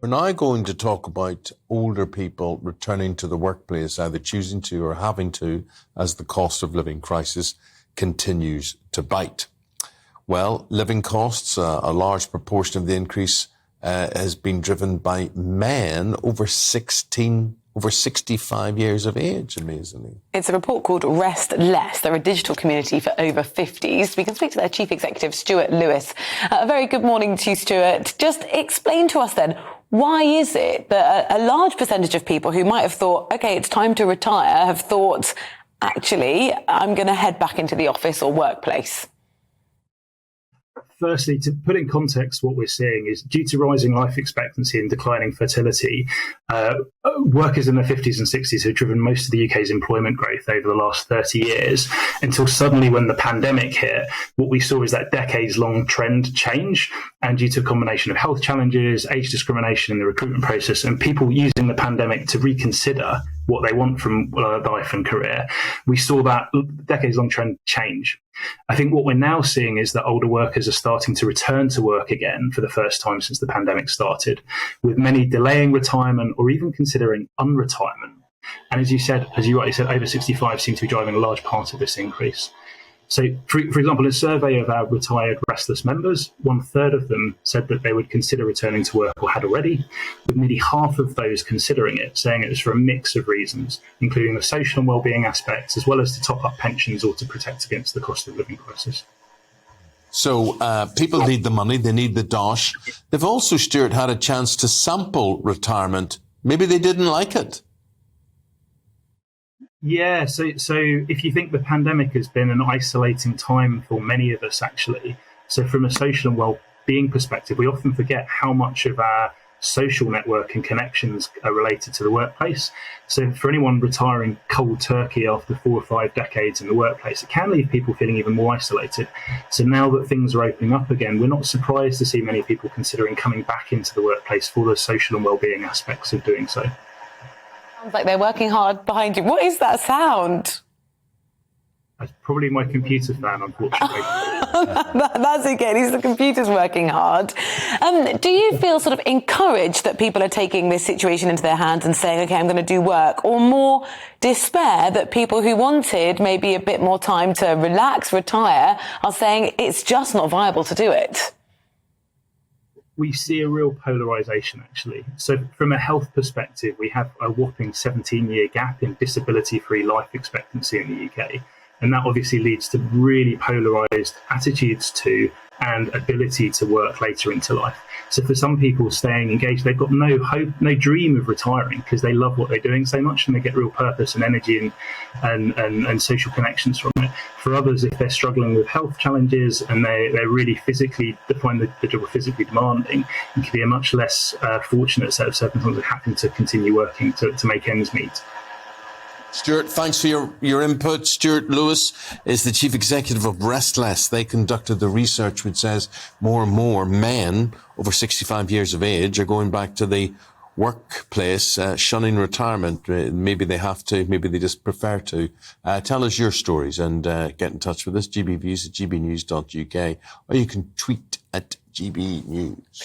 We're now going to talk about older people returning to the workplace, either choosing to or having to, as the cost of living crisis continues to bite. Well, living costs, a large proportion of the increase has been driven by men over 65 years of age, amazingly. It's a report called Rest Less. They're a digital community for over 50s. We can speak to their chief executive, Stuart Lewis. A very good morning to you, Stuart. Just explain to us then, why is it that a large percentage of people who might have thought, OK, it's time to retire, have thought, actually, I'm going to head back into the office or workplace? Firstly, to put in context, what we're seeing is due to rising life expectancy and declining fertility, workers in their 50s and 60s have driven most of the UK's employment growth over the last 30 years, until suddenly when the pandemic hit, what we saw is that decades-long trend change, and due to a combination of health challenges, age discrimination in the recruitment process, and people using the pandemic to reconsider what they want from life and career, we saw that decades-long trend change. I think what we're now seeing is that older workers are starting to return to work again for the first time since the pandemic started, with many delaying retirement or even considering unretirement. And as you rightly said, over 65 seem to be driving a large part of this increase. So, for example, in a survey of our retired restless members, 1/3 of them said that they would consider returning to work or had already, with nearly half of those considering it, saying it was for a mix of reasons, including the social and wellbeing aspects, as well as to top up pensions or to protect against the cost of living crisis. So people need the money, they need the dosh. They've also, Stuart, had a chance to sample retirement. Maybe they didn't like it. Yeah, so if you think the pandemic has been an isolating time for many of us, actually, so from a social and well-being perspective, we often forget how much of our social network and connections are related to the workplace. So for anyone retiring cold turkey after 4 or 5 decades in the workplace, it can leave people feeling even more isolated. So now that things are opening up again, we're not surprised to see many people considering coming back into the workplace for the social and well-being aspects of doing so. Sounds like they're working hard behind you. What is that sound? That's probably my computer fan, unfortunately. That's okay. At least the computer's working hard. Do you feel sort of encouraged that people are taking this situation into their hands and saying, OK, I'm going to do work, or more despair that people who wanted maybe a bit more time to relax, retire, are saying it's just not viable to do it? We see a real polarisation, actually. So from a health perspective, we have a whopping 17-year gap in disability-free life expectancy in the UK. And that obviously leads to really polarised attitudes to and ability to work later into life. So for some people staying engaged, they've got no hope, no dream of retiring because they love what they're doing so much and they get real purpose and energy and social connections from it. For others, if they're struggling with health challenges and they're really find the job physically demanding, it can be a much less fortunate set of circumstances having to continue working to make ends meet. Stuart, thanks for your input. Stuart Lewis is the chief executive of Rest Less. They conducted the research which says more and more men over 65 years of age are going back to the workplace, shunning retirement. Maybe they have to, maybe they just prefer to. Tell us your stories and get in touch with us, gbviews@gbnews.uk, or you can tweet at GBNews.